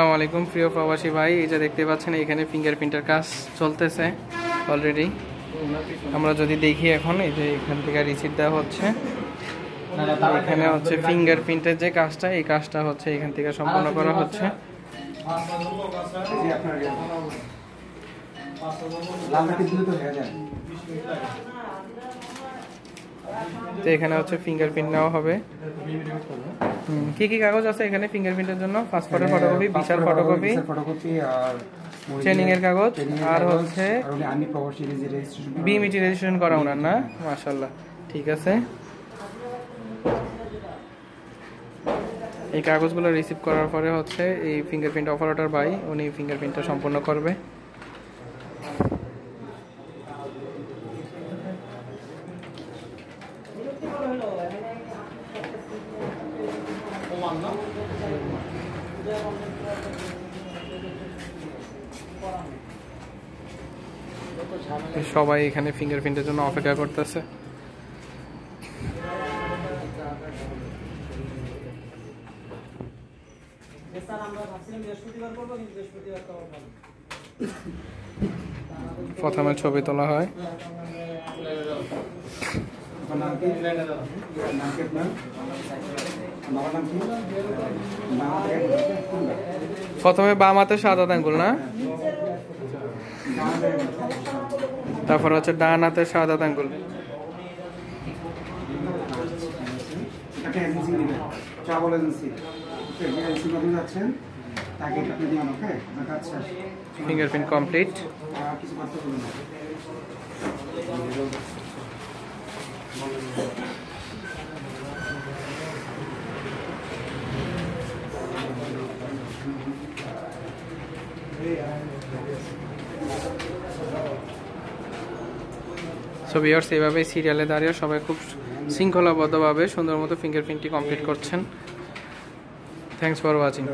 আসসালামু আলাইকুম প্রিয় প্রবাসী ভাই, এই যে দেখতে পাচ্ছেন এখানে ফিঙ্গারপ্রিন্টের কাজ চলতেছে অলরেডি। আমরা যদি দেখি এখন এই যে এখান থেকে রিসিট দেওয়া হচ্ছে, এখানে হচ্ছে ফিঙ্গারপ্রিন্টের যে কাজটা, এই কাজটা হচ্ছে এখান থেকে সম্পন্ন করা হচ্ছে। তো এখানে হচ্ছে ফিঙ্গারপ্রিন্ট নেওয়া হবে। কি কি কাগজ আছে এখানে ফিঙ্গারপ্রিন্টের জন্য? পাসপোর্টের ফটোকপি, ভিসার ফটোকপি, আর ট্রেনিং এর কাগজ, আর হচ্ছে বিএমইটি রেজিস্ট্রেশন করা ওনার না? মাশাআল্লাহ, ঠিক আছে। এই কাগজগুলো রিসিভ করার পরে হচ্ছে এই ফিঙ্গারপ্রিন্ট অপারেটর ভাই উনি ফিঙ্গারপ্রিন্টটা সম্পন্ন করবে। সবাই এখানে ফিঙ্গারপ্রিন্টের জন্য অপেক্ষা করতেছে। প্রথমে ছবি তোলা হয়, প্রথমে বাম হাতে সাদা আঙ্গুল না, তারপর হচ্ছে ডান হাতে সাদা আঙ্গুল। Fingerprint complete. সো ভিউয়ার্স, এইভাবে সিরিয়ালে দাঁড়িয়ে সবাই খুব শৃঙ্খলাবদ্ধভাবে সুন্দর মতো ফিঙ্গারপ্রিন্টটি কমপ্লিট করছেন। Thanks for watching.